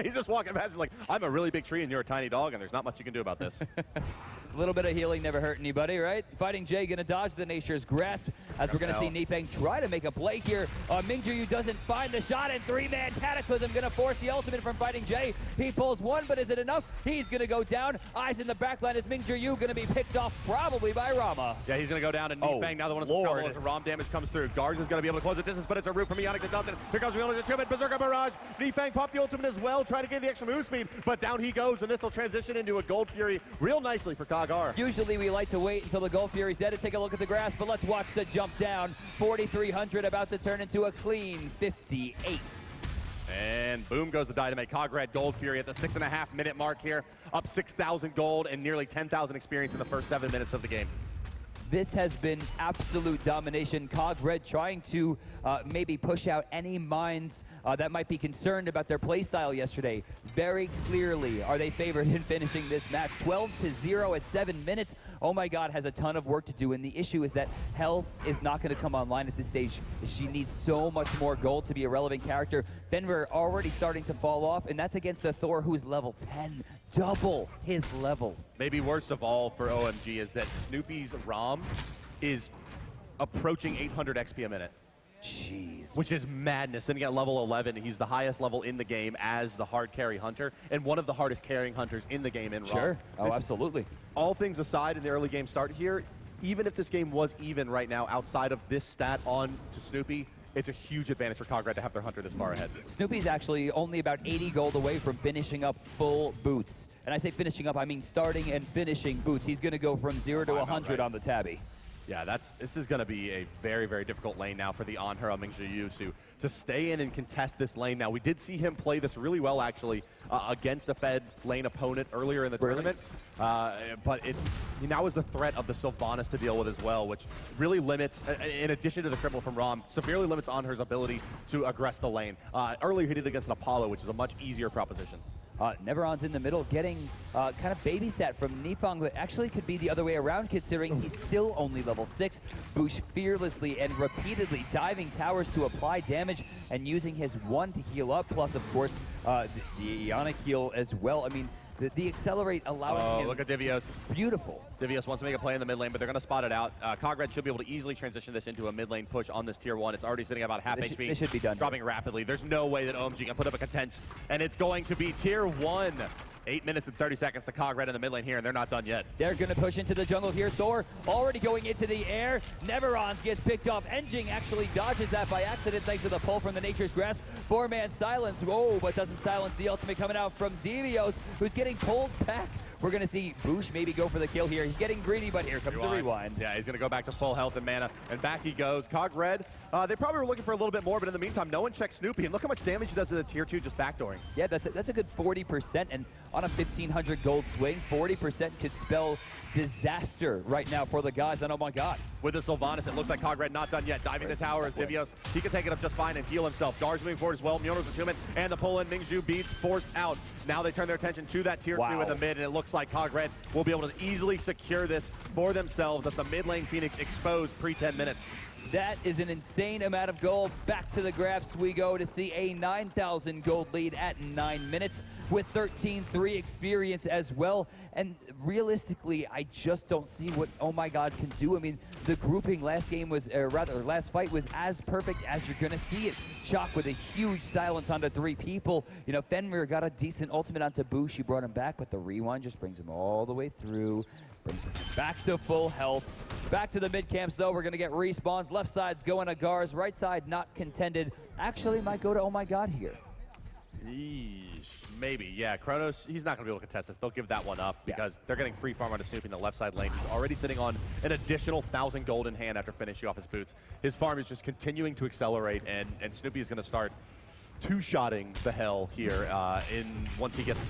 He's just walking past. He's like, I'm a really big tree and you're a tiny dog, and there's not much you can do about this. A little bit of healing never hurt anybody, right? Fighting Jay gonna dodge the Nature's Grasp as we're gonna see Nifeng try to make a play here. Mingzhu doesn't find the shot, and 3-man Cataclysm gonna force the ultimate from Fighting Jay. He pulls one, but is it enough? He's gonna go down. Eyes in the backline as Mingzhu gonna be picked off probably by Rama. Yeah, he's gonna go down, and Nifeng now the one who's in trouble as the ROM damage comes through. Gars is gonna be able to close the distance, but it's a root from Ionic that does it. Here comes Ionic to Berserker Barrage. Nifeng popped the ultimate as well, trying to gain the extra move speed, but down he goes, and this will transition into a Gold Fury real nicely for Kag-R. Usually we like to wait until the Gold Fury's dead to take a look at the grass, but let's watch the jump down. 4,300 about to turn into a clean 58. And boom goes the Dynamite. Cog Red Gold Fury at the 6.5 minute mark here, up 6,000 gold and nearly 10,000 experience in the first 7 minutes of the game. This has been absolute domination. Cog Red trying to maybe push out any minds that might be concerned about their playstyle yesterday. Very clearly are they favored in finishing this match. 12-0 at 7 minutes. Oh my God, has a ton of work to do, and the issue is that health is not going to come online at this stage. She needs so much more gold to be a relevant character. Fenrir already starting to fall off, and that's against a Thor who's level 10. Double his level. Maybe worst of all for OMG is that Snoopy's ROM is approaching 800 XP a minute. Jeez. Which is madness. Sitting at level 11, he's the highest level in the game as the hard carry hunter, and one of the hardest carrying hunters in the game in ROM. Sure. Oh, absolutely. All things aside in the early game start here, even if this game was even right now outside of this stat on to Snoopy, it's a huge advantage for Cog Red to have their hunter this far ahead. Snoopy's actually only about 80 gold away from finishing up full boots. And I say finishing up, I mean starting and finishing boots. He's going to go from 0 to 100 on the tabby. Yeah, this is going to be a very, very difficult lane now for the Anhura Mingzhu to stay in and contest this lane. Now, we did see him play this really well, actually, against a Fed lane opponent earlier in the tournament. But he now has the threat of the Sylvanas to deal with as well, which really limits, in addition to the cripple from ROM, severely limits Anhura's ability to aggress the lane. Earlier, he did against an Apollo, which is a much easier proposition. Neveron's in the middle, getting kind of babysat from Nifeng, but actually could be the other way around considering he's still only level 6. Boosh fearlessly and repeatedly diving towers to apply damage and using his 1 to heal up, plus of course the Ionic heal as well. I mean, the accelerate allowing him. Look at Divios. Beautiful. Divios wants to make a play in the mid lane, but they're going to spot it out. Cog Red should be able to easily transition this into a mid lane push on this tier 1. It's already sitting at about half HP. This should be done. Dropping rapidly. There's no way that OMG can put up a contest, and it's going to be tier 1. 8 minutes and 30 seconds to Cog Red in the mid lane here, and they're not done yet. They're going to push into the jungle here. Thor already going into the air. Neverons gets picked off. Engine actually dodges that by accident thanks to the pull from the Nature's Grasp. 4-man silence. Whoa, but doesn't silence the ultimate coming out from Divios, who's getting pulled back. We're going to see Boosh maybe go for the kill here. He's getting greedy, but here comes the rewind. Yeah, he's going to go back to full health and mana, and back he goes. Cog Red, they probably were looking for a little bit more, but in the meantime, no one checks Snoopy, and look how much damage he does to the tier 2 just backdooring. Yeah, that's a good 40%, and on a 1,500 gold swing, 40% could spell disaster right now for the guys, and oh my God. With the Sylvanas, it looks like Cog Red not done yet. Diving the tower is Divios. He can take it up just fine and heal himself. Gars moving forward as well. Myono's attunement and the pull-in. Mingzhu beats forced out. Now they turn their attention to that tier 2 in the mid, and it looks like Cog Red will be able to easily secure this for themselves as the mid lane Phoenix exposed pre-10 minutes. That is an insane amount of gold. Back to the graphs we go to see a 9,000 gold lead at 9 minutes with 13-3 experience as well. And realistically, I just don't see what Oh My God can do. I mean, the grouping last game was, last fight was as perfect as you're gonna see it. Shock with a huge silence onto 3 people. You know, Fenrir got a decent ultimate onto Boosh. He brought him back, but the rewind just brings him all the way through. Brings him back to full health. Back to the mid camps though. We're gonna get respawns. Left side's going to Gars. Right side not contended. Actually might go to Oh My God here. Yeesh, maybe, yeah. Kronos, he's not going to be able to contest this. They'll give that one up because they're getting free farm onto Snoopy in the left side lane. He's already sitting on an additional 1,000 gold in hand after finishing off his boots. His farm is just continuing to accelerate, and Snoopy is going to start two-shotting the hell here once he gets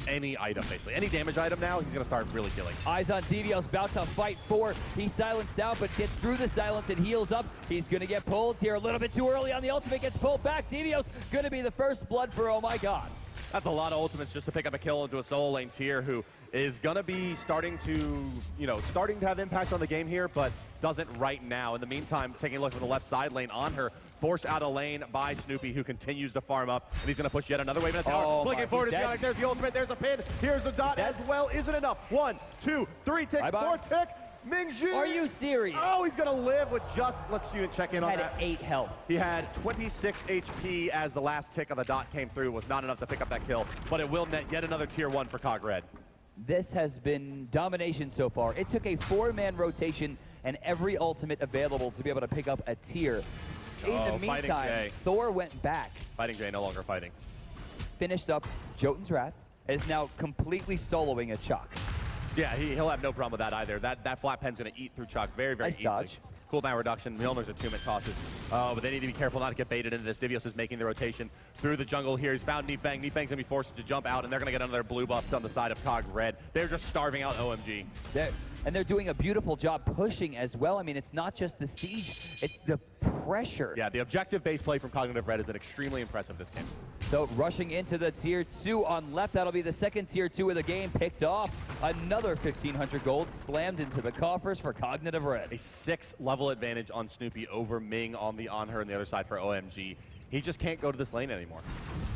any item, basically. Any damage item now, he's going to start really killing. Eyes on Devios, about to fight for. He's silenced out, but gets through the silence and heals up. He's going to get pulled here a little bit too early on the ultimate. Gets pulled back. Devios going to be the first blood for Oh My God. That's a lot of ultimates just to pick up a kill into a solo lane tier who is going to be starting to have impact on the game here, but doesn't right now. In the meantime, taking a look from the left side lane on her, forced out of lane by Snoopy, who continues to farm up, and he's going to push yet another wave in the tower. Flicking forward to Ionic. There's the ultimate. There's a pin. Here's the dot as well. Isn't enough. 1, 2, 3 tick. Bye-bye. 4th tick. Mingzhu. Are you serious? Oh, he's going to live with just, let's check in on Had that. 8 health. He had 26 HP as the last tick of the dot came through. Was not enough to pick up that kill, but it will net yet another tier 1 for Cog Red. This has been domination so far. It took a 4-man rotation and every ultimate available to be able to pick up a tier. In the meantime, Thor went back. Fighting Jay no longer fighting. Finished up Jotun's Wrath. Is now completely soloing a Chuck. Yeah, he'll have no problem with that either. That flat pen's going to eat through Chuck very, very easily. Dodge. Cooldown reduction. Milner's attunement tosses. But they need to be careful not to get baited into this. Devios is making the rotation through the jungle here. He's found Nifang. Nifang's going to be forced to jump out, and they're going to get another blue buff on the side of Cog Red. They're just starving out OMG. And they're doing a beautiful job pushing as well. I mean, it's not just the siege, it's the pressure. Yeah, the objective base play from Cognitive Red has been extremely impressive this game. So rushing into the tier 2 on left, that'll be the second tier 2 of the game, picked off. Another 1,500 gold slammed into the coffers for Cognitive Red. A 6-level advantage on Snoopy over Ming on her on the other side for OMG. He just can't go to this lane anymore.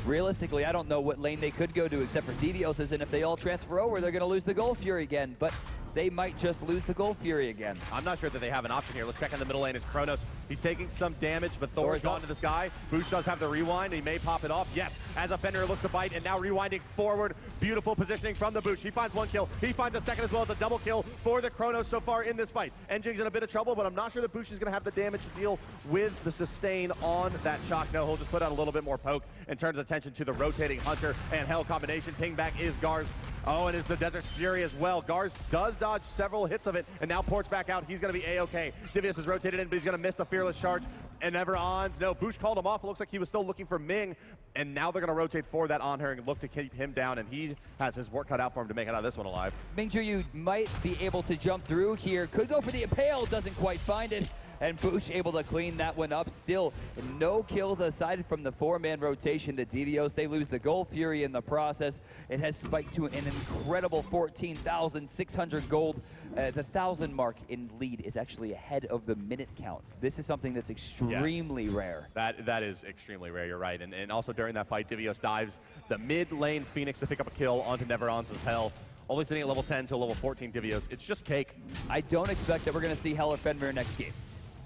Realistically, I don't know what lane they could go to except for Devios, and if they all transfer over, they're going to lose the Gold Fury again. But they might just lose the Gold Fury again. I'm not sure that they have an option here. Let's check in the middle lane. It's Kronos. He's taking some damage, but Thor's gone to the sky. Boosh does have the rewind. He may pop it off. Yes, as a Fenrir looks to bite, and now rewinding forward. Beautiful positioning from the Boosh. He finds 1 kill. He finds a second as well as a double kill for the Kronos so far in this fight. NJ's in a bit of trouble, but I'm not sure that Boosh is going to have the damage to deal with the sustain on that shock. No, he'll just put out a little bit more poke and turns attention to the rotating Hunter and Hell combination. Ping back is Garz. Oh, and it's the Desert Fury as well. Garz does dodge several hits of it, and now ports back out. He's going to be A-OK. Devios is rotated in, but he's going to miss the Fearless Charge. And never ons. No, Boosh called him off. It looks like he was still looking for Ming, and now they're going to rotate for that on her and look to keep him down, and he has his work cut out for him to make it out of this one alive. Mingzhu, you might be able to jump through here. Could go for the Impale, doesn't quite find it. And Boosh able to clean that one up. Still, no kills aside from the 4-man rotation to Devios. They lose the Gold Fury in the process. It has spiked to an incredible 14,600 gold. The 1,000 mark in lead is actually ahead of the minute count. This is something that's extremely rare. That is extremely rare, you're right. And also during that fight, Devios dives the mid lane Phoenix to pick up a kill onto Neverons as Hell. Only sitting at level 10 to level 14 Devios. It's just cake. I don't expect that we're going to see Hell or Fenrir next game.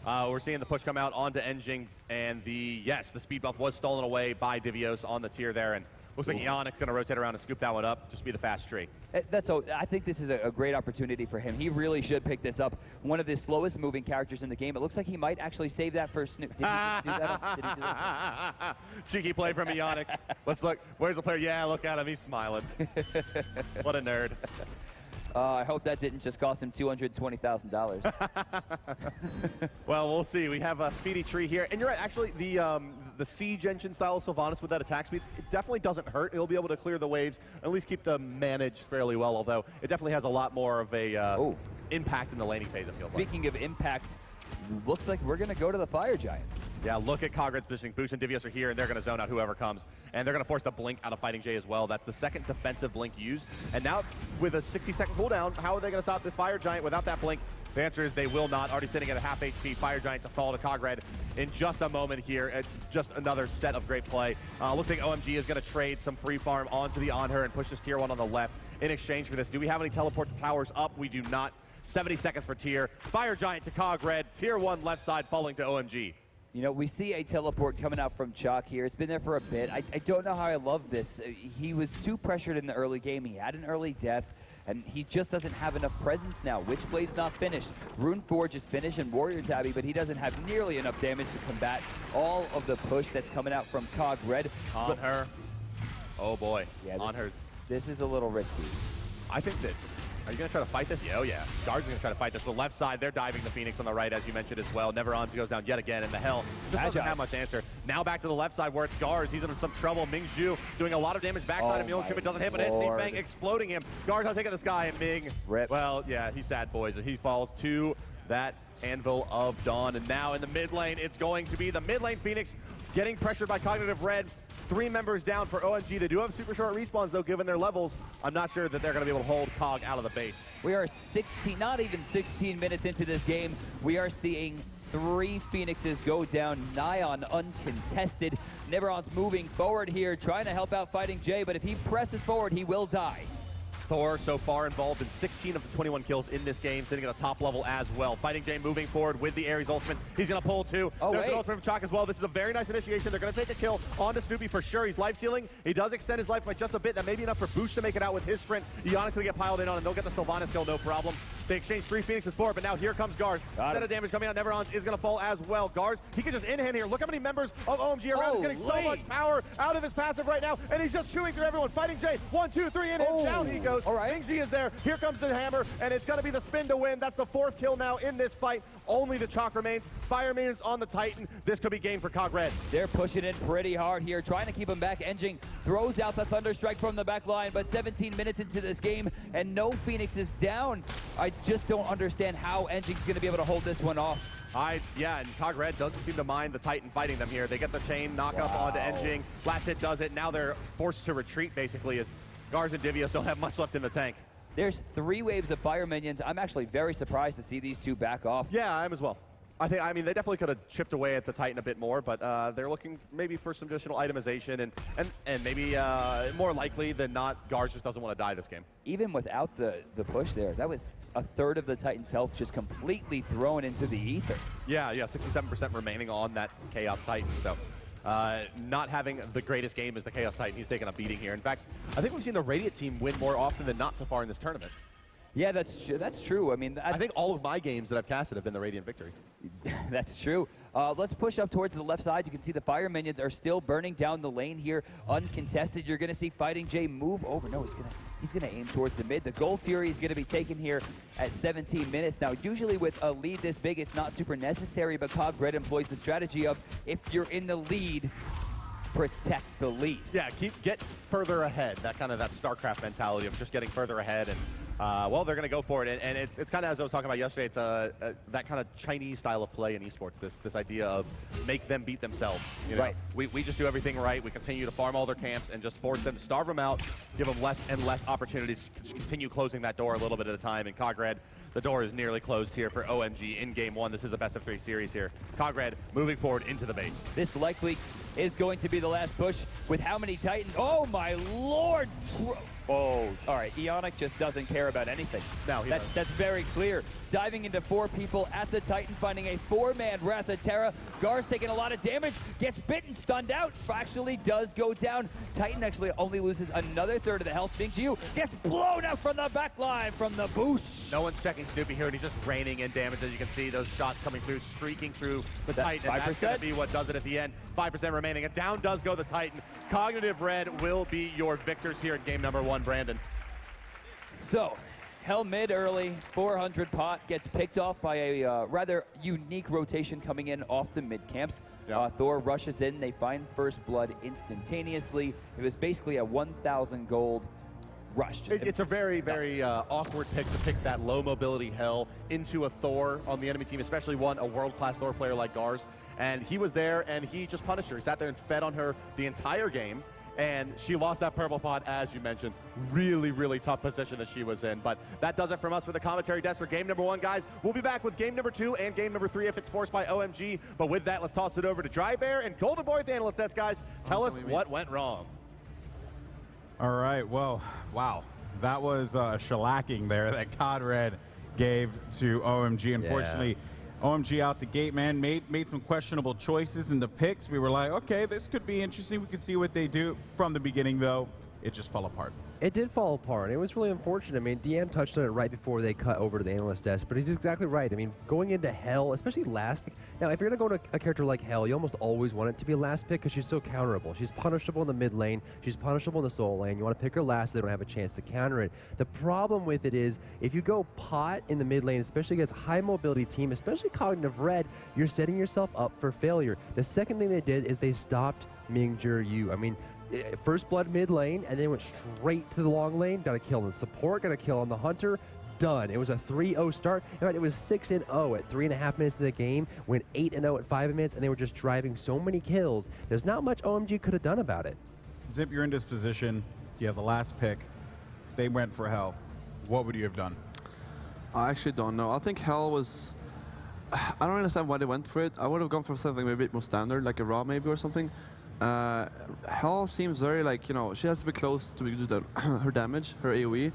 We're seeing the push come out onto Enjing, and the speed buff was stolen away by Devios on the tier there, and looks like Ionic's going to rotate around and scoop that one up, just be the fast streak. I think this is a great opportunity for him. He really should pick this up. One of the slowest moving characters in the game. It looks like he might actually save that for Snoop. Did he just do that? Did he do that? Cheeky play from Ionic. Let's look. Where's the player? Yeah, look at him. He's smiling. What a nerd. I hope that didn't just cost him $220,000. Well, we'll see. We have a speedy tree here. And you're right, actually, the Siege engine style of Sylvanas with that attack speed, it definitely doesn't hurt. It'll be able to clear the waves, at least keep them managed fairly well, although it definitely has a lot more of a impact in the laning phase, it feels like. Speaking of impact, looks like we're going to go to the Fire Giant. Yeah, look at Cogred's positioning. Boosh and Devios are here, and they're going to zone out whoever comes. And they're going to force the blink out of Fighting Jay as well. That's the second defensive blink used. And now, with a 60-second cooldown, how are they going to stop the Fire Giant without that blink? The answer is they will not. Already sitting at a half HP. Fire Giant to fall to Cogred in just a moment here. Just another set of great play. Looks like OMG is going to trade some free farm onto the on her and push this tier 1 on the left in exchange for this. Do we have any teleport to towers up? We do not. 70 seconds for tier. Fire Giant to Cogred. Tier 1 left side falling to OMG. You know, we see a teleport coming out from Chalk here. It's been there for a bit. I don't know how I love this. He was too pressured in the early game. He had an early death, and he just doesn't have enough presence now. Witchblade's not finished. Runeforge is finished and Warrior Tabby, but he doesn't have nearly enough damage to combat all of the push that's coming out from Cog Red. On her. Oh boy, Yeah, on her. This is a little risky. I think that, are you going to try to fight this? Yeah, oh yeah. Guards going to try to fight this. The left side, they're diving the Phoenix on the right, as you mentioned as well. Never goes down yet again, and the hell just doesn't have much answer. Now back to the left side where it's Gars. He's in some trouble. Mingzhu doing a lot of damage backside of Mule Chip. It doesn't hit, but Instinct Fang exploding him. Gars not taking this guy, and Ming, well, yeah, he's sad, boys. He falls to that Anvil of Dawn, and now in the mid lane, it's going to be the mid lane Phoenix getting pressured by Cognitive Red. 3 members down for OMG. They do have super short respawns, though, given their levels. I'm not sure that they're going to be able to hold Cog out of the base. We are 16, not even 16 minutes into this game. We are seeing 3 Phoenixes go down, Nyan uncontested. Neveron's moving forward here, trying to help out Fighting Jay, but if he presses forward, he will die. Thor so far involved in 16 of the 21 kills in this game, sitting at the top level as well. Fighting Jay moving forward with the Ares ultimate. He's going to pull 2. There's an ultimate from Chalk as well. This is a very nice initiation. They're going to take a kill onto Snoopy for sure. He's life sealing. He does extend his life by just a bit. That may be enough for Boosh to make it out with his sprint. Ionic's going to get piled in on, and they'll get the Sylvanas kill, no problem. They exchange 3 Phoenixes for it, but now here comes Gars. Instead of damage coming out, Neveron's is going to fall as well. Gars, he can just in-hand here. Look how many members of OMG around. He's getting so much power out of his passive right now, and he's just chewing through everyone. Fighting Jay, 1, 2, 3, and down he goes. Mingji is there. Here comes the hammer, and it's going to be the spin to win. That's the 4th kill now in this fight. Only the Chalk remains. Fire Minions on the Titan. This could be game for Cog Red. They're pushing in pretty hard here, trying to keep him back. Engine throws out the Thunderstrike from the back line, but 17 minutes into this game, and no Phoenix is down. I just don't understand how Engine's going to be able to hold this one off. Yeah, and Cog Red doesn't seem to mind the Titan fighting them here. They get the chain knock up onto Engine. Last hit does it. Now they're forced to retreat, basically, as Gars and Divios don't have much left in the tank. There's 3 waves of Fire Minions. I'm actually very surprised to see these 2 back off. Yeah, I am as well. I mean, they definitely could have chipped away at the Titan a bit more, but they're looking maybe for some additional itemization, and maybe more likely than not, Gars just doesn't want to die this game. Even without the push there, that was a third of the Titan's health just completely thrown into the ether. Yeah, 67% remaining on that Chaos Titan, so not having the greatest game as the Chaos Titan. He's taking a beating here. In fact, I think we've seen the Radiant team win more often than not so far in this tournament. Yeah, that's true. I mean, I think all of my games that I've casted have been the Radiant victory. That's true. Let's push up towards the left side. You can see the Fire Minions are still burning down the lane here, uncontested. You're going to see Fighting Jay move over. No, he's gonna aim towards the mid. The Gold Fury is going to be taken here at 17 minutes. Now, usually with a lead this big, it's not super necessary, but Cog Red employs the strategy of if you're in the lead, protect the lead. Yeah, get further ahead. That StarCraft mentality of just getting further ahead, and well, they're going to go for it. And it's kind of, as I was talking about yesterday, it's that kind of Chinese style of play in esports. This idea of make them beat themselves. You know? Right. We just do everything right. We continue to farm all their camps and just force them to starve them out, give them less and less opportunities to continue closing that door a little bit at a time. And Cog Red, the door is nearly closed here for OMG in Game 1. This is a best-of-3 series here. Cog Red moving forward into the base. This likely is going to be the last push with how many Titans? Oh, my Lord! Oh, all right. Ionic just doesn't care about anything. No, that's very clear. Diving into 4 people at the Titan, finding a 4-man Wrath of Terra. Gar's taking a lot of damage, gets bitten, stunned out, actually does go down. Titan actually only loses another third of the health. Mingju gets blown out from the back line from the boost. No one's checking Snoopy here, and he's just raining in damage. As you can see, those shots coming through, streaking through the Titan. And that's going to be what does it at the end. 5% remaining, and down does go the Titan. Cognitive Red will be your victors here in game number 1, Brandon. So, hell mid early, 400 pot, gets picked off by a rather unique rotation coming in off the mid camps. Thor rushes in, they find first blood instantaneously. It was basically a 1,000 gold rush. It's a very, very awkward pick to pick that low mobility hell into a Thor on the enemy team, especially a world-class Thor player like Gars. And he was there, and he just punished her. He sat there and fed on her the entire game. And she lost that purple pot, as you mentioned. Really, really tough position that she was in. But that does it from us for the commentary desk for game number 1, guys. We'll be back with game number 2 and game number 3 if it's forced by OMG. But with that, let's toss it over to Dry Bear and Golden Boy at the Analyst desk, guys. Tell us what went wrong. All right, well, wow. That was a shellacking there that Cog Red gave to OMG. Unfortunately, OMG out the gate, man, made some questionable choices in the picks. We were like, okay, this could be interesting. We could see what they do from the beginning, though. it just fell apart. It did fall apart. It was really unfortunate. I mean, DM touched on it right before they cut over to the analyst desk, but he's exactly right. I mean, going into Hell, especially last. Now, if you're going to go to a character like Hell, you almost always want it to be a last pick because she's so counterable. She's punishable in the mid lane. She's punishable in the solo lane. You want to pick her last so they don't have a chance to counter it. The problem with it is if you go pot in the mid lane, especially against high mobility team, especially Cognitive Red, you're setting yourself up for failure. The second thing they did is they stopped Mingzhi Yu. I mean, first blood mid lane, and then went straight to the long lane. Got a kill on support, got a kill on the hunter. Done. It was a 3-0 start. In fact, it was 6-0 at 3.5 minutes of the game, went 8-0 at 5 minutes, and they were just driving so many kills. There's not much OMG could have done about it. Zip, you're in this position. You have the last pick. If they went for Hell, what would you have done? I actually don't know. I think Hell was... I don't understand why they went for it. I would have gone for something maybe a bit more standard, like a Raw maybe or something. Hell seems very like, you know, she has to be close to do her damage, her AoE.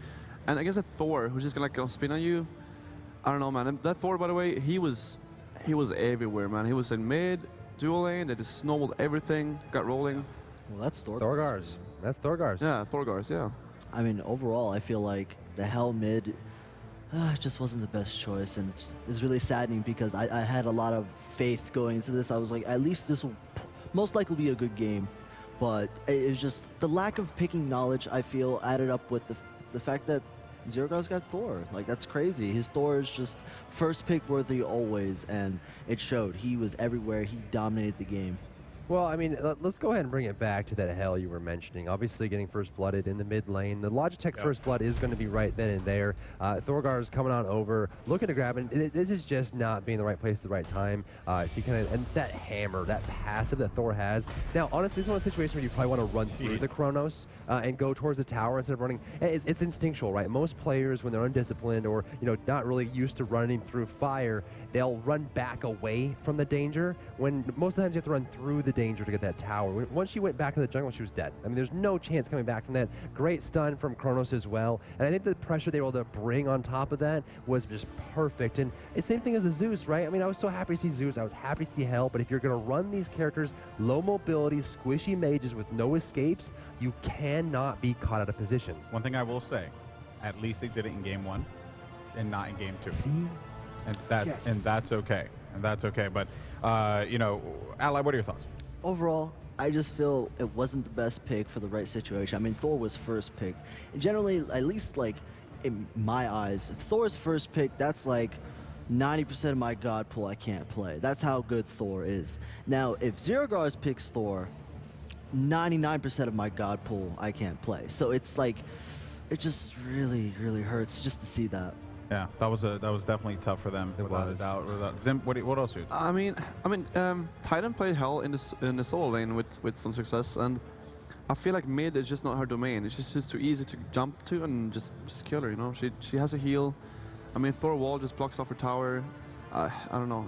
And I guess a Thor, who's just gonna spin on you, I don't know, man. And that Thor, by the way, he was everywhere, man. He was in mid, dual lane, they just snowballed everything, got rolling. Well, that's Thorgars. That's Thorgars. Yeah, Thorgars, yeah. I mean, overall, I feel like the Hell mid just wasn't the best choice, and it's really saddening because I had a lot of faith going into this. I was like, at least this will most likely be a good game, but it's just the lack of picking knowledge, I feel, added up with the fact that Zerogar's got Thor. Like, that's crazy. His Thor is just first pick worthy always, and it showed. He was everywhere. He dominated the game. Well, I mean, let's go ahead and bring it back to that Hell you were mentioning. Obviously, getting first blooded in the mid lane. The Logitech first blood is going to be right then and there. Thorgar's coming on over, looking to grab it. This is just not being the right place at the right time. So kind of, and that hammer, that passive that Thor has. Now, honestly, this is one of the situations where you probably want to run through the Chronos and go towards the tower instead of running. It's instinctual, right? Most players, when they're undisciplined or not really used to running through fire, they'll run back away from the danger. When most of the times you have to run through the danger to get that tower. Once she went back to the jungle, she was dead. I mean, there's no chance coming back from that. Great stun from Chronos as well. And I think the pressure they were able to bring on top of that was just perfect. And it's the same thing as the Zeus, right? I mean, I was so happy to see Zeus. I was happy to see Hell. But if you're going to run these characters, low mobility, squishy mages with no escapes, you cannot be caught out of position. One thing I will say, at least they did it in game 1 and not in game 2. See? And that's okay. And that's okay. But, Ally, what are your thoughts? Overall, I just feel it wasn't the best pick for the right situation. I mean, Thor was first picked. And generally, at least like in my eyes, if Thor's first pick, that's like 90% of my god pool I can't play. That's how good Thor is. Now, if Zerogar's picks Thor, 99% of my god pool I can't play. So it's like, it just really, really hurts just to see that. Yeah, that was definitely tough for them, without a doubt. Zim, what else? I mean, Titan played Hell in the solo lane with some success, and I feel like mid is just not her domain. It's just too easy to jump to and just kill her. You know, she has a heal. I mean, Thor wall just blocks off her tower. I don't know.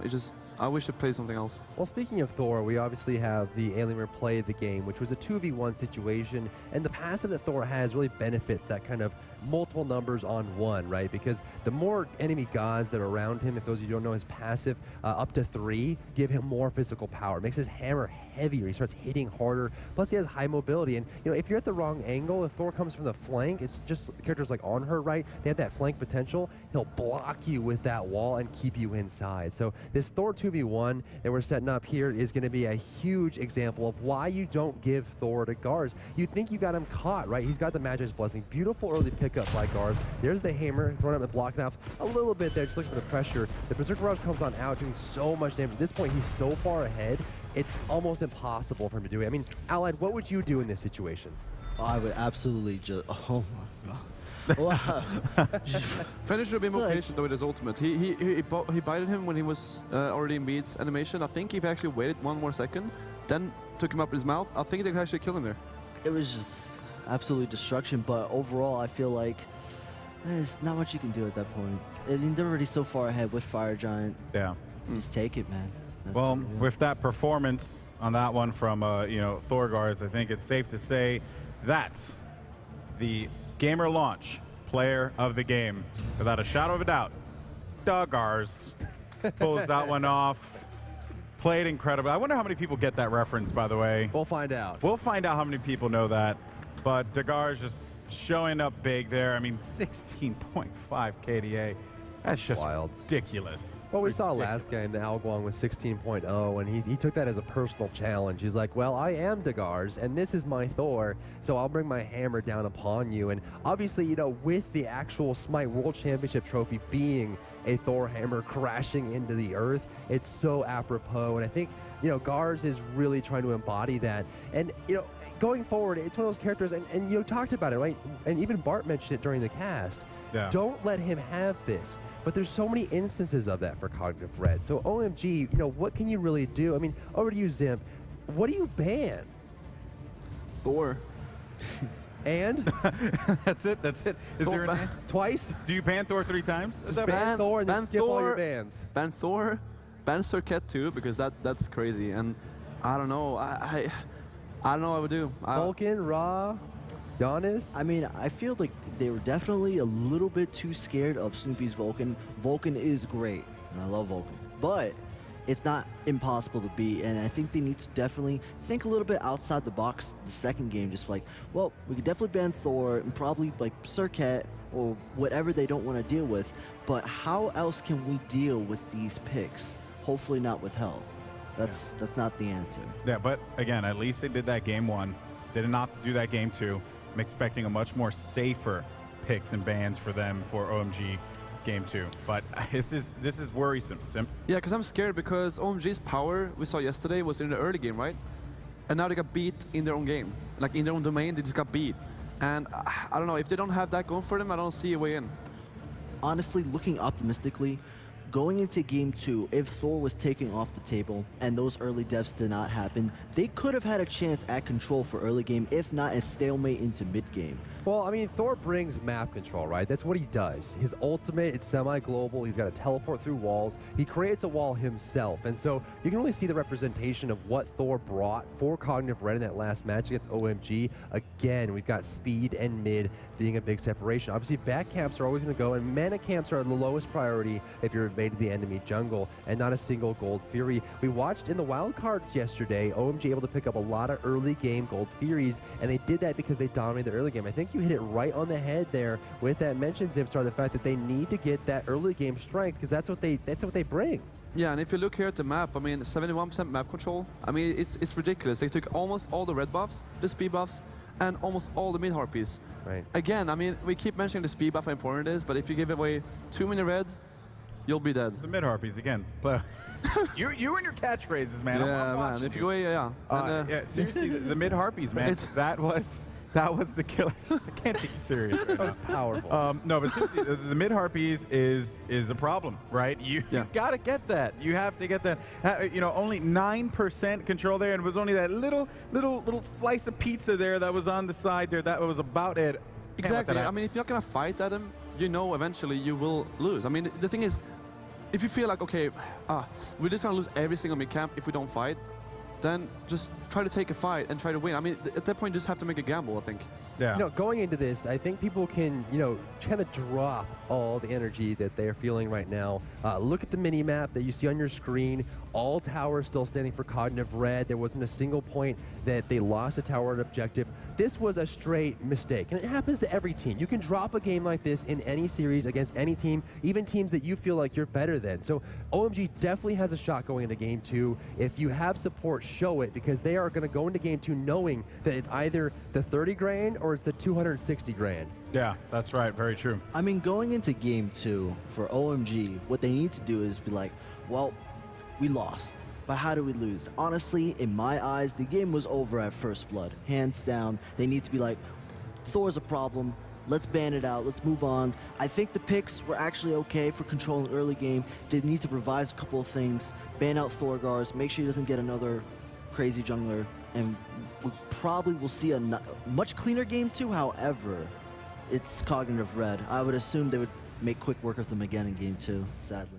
I wish to play something else. Well, speaking of Thor, we obviously have the Alienware play of the game, which was a 2v1 situation, and the passive that Thor has really benefits that kind of multiple numbers on one, right? Because the more enemy gods that are around him, if those of you don't know his passive, up to 3, give him more physical power. It makes his hammer heavier. He starts hitting harder. Plus, he has high mobility. And, if you're at the wrong angle, if Thor comes from the flank, it's just characters like on her right, they have that flank potential. He'll block you with that wall and keep you inside. So this Thor 2v1 that we're setting up here is going to be a huge example of why you don't give Thor to Garz. You think you got him caught, right? He's got the Magic's Blessing. Beautiful early pickup by Garz. There's the hammer, throwing up and blocking off a little bit there, just looking for the pressure. The Berserker Rush comes on out, doing so much damage. At this point, he's so far ahead, it's almost impossible for him to do it. I mean, Allied, what would you do in this situation? I would absolutely just, oh my god. Wow. Finish would be more patient though with his ultimate. He bited him when he was already in Beat's animation. I think if he actually waited 1 more second, then took him up his mouth, I think they could actually kill him there. It was just absolutely destruction, but overall I feel like there's not much you can do at that point. I mean, they're already so far ahead with Fire Giant. Yeah. Just take it, man. That's Well, it, yeah. with that performance on that one from Thorgars, I think it's safe to say that the Gamer Launch Player of the Game, without a shadow of a doubt, Thorgars pulls that one off. Played incredible. I wonder how many people get that reference, by the way. We'll find out. We'll find out how many people know that. but Dagar's just showing up big there. I mean, 16.5 KDA. That's just wild. Ridiculous. Well, we saw last game the Alguang was 16.0, and he took that as a personal challenge. He's like, well, I am Dagar's, and this is my Thor, so I'll bring my hammer down upon you. And obviously, you know, with the actual Smite World Championship trophy being a Thor hammer crashing into the earth, it's so apropos. And I think, you know, Gars is really trying to embody that. And, you know, going forward, it's one of those characters, and you talked about it, right? And even Bart mentioned it during the cast. Yeah. Don't let him have this. But there's so many instances of that for Cognitive Red. So OMG, you know, what can you really do? I mean, over to you, Zimp. What do you ban? Thor. And? That's it? That's it? Is Thor there an ban? Twice? Do you ban Thor 3 times? Is that Ban Thor and then skip all your bans. Ban Thor, ban Circuit too, because that's crazy. And I don't know. I don't know what I would do. Vulcan, Ra, Giannis? I mean, I feel like they were definitely a little bit too scared of Snoopy's Vulcan. Vulcan is great, and I love Vulcan, but it's not impossible to beat, and I think they need to definitely think a little bit outside the box the second game, just like, well, we could definitely ban Thor and probably like Circuit or whatever they don't want to deal with, but how else can we deal with these picks? Hopefully not with Hell. That's not the answer. Yeah, but again, at least they did that game 1. They did not do that game 2. I'm expecting a much more safer picks and bans for them for OMG game 2. But this is worrisome, Sim. Yeah, because I'm scared because OMG's power we saw yesterday was in the early game, right? And now they got beat in their own game. Like in their own domain, they just got beat. And I don't know, if they don't have that going for them, I don't see a way in. Honestly, looking optimistically, going into game 2, if Thor was taken off the table and those early deaths did not happen, they could have had a chance at control for early game, if not a stalemate into mid game. Well, I mean, Thor brings map control, right? That's what he does. His ultimate, it's semi-global. He's got to teleport through walls. He creates a wall himself. And so you can really see the representation of what Thor brought for Cognitive Red in that last match against OMG. Again, we've got speed and mid being a big separation. Obviously, back camps are always going to go, and mana camps are the lowest priority if you're invading the enemy jungle, and not a single Gold Fury. We watched in the wild cards yesterday, OMG able to pick up a lot of early game Gold Furies, and they did that because they dominated the early game. I think you hit it right on the head there with that mention, Zipstar, the fact that they need to get that early game strength, because that's what they bring. Yeah, and if you look here at the map, I mean, 71% map control. I mean, it's ridiculous. They took almost all the red buffs, the speed buffs, and almost all the mid harpies. Right. Again, I mean, we keep mentioning the speed buff, how important it is, but if you give away too many red, you'll be dead. The mid harpies again. you and your catchphrases, man. Yeah, I'm man. If you go, yeah. Yeah, seriously, the mid harpies, man. That was the killer. I can't take you serious. Right That was powerful. No, but seriously, the mid harpies is a problem, right? You gotta get that. You have to get that. You know, only 9% control there, and it was only that little slice of pizza there that was on the side there. That was about it. Exactly. I mean, if you're not gonna fight at him, you know eventually you will lose. I mean, the thing is, if you feel like, okay, we're just gonna lose every single mid camp if we don't fight, then just try to take a fight and try to win. I mean, at that point, you just have to make a gamble, I think. Yeah. You know, going into this, I think people can, you know, kind of drop all the energy that they're feeling right now. Look at the mini map that you see on your screen. All towers still standing for Cognitive Red. There wasn't a single point that they lost a tower and objective. This was a straight mistake, and it happens to every team. You can drop a game like this in any series against any team, even teams that you feel like you're better than. So OMG definitely has a shot going into game 2. If you have support, show it, because they are going to go into game 2 knowing that it's either the 30 grand or it's the 260 grand. Yeah, that's right. Very true. I mean, going into game 2 for OMG, what they need to do is be like, well, we lost, but how do we lose? Honestly, in my eyes, the game was over at first blood, hands down. They need to be like, Thor's a problem. Let's ban it out. Let's move on. I think the picks were actually okay for controlling early game. They need to revise a couple of things. Ban out Thorgars. Make sure he doesn't get another crazy jungler. And we probably will see a much cleaner game 2. However, it's Cognitive Red. I would assume they would make quick work of them again in game 2, sadly.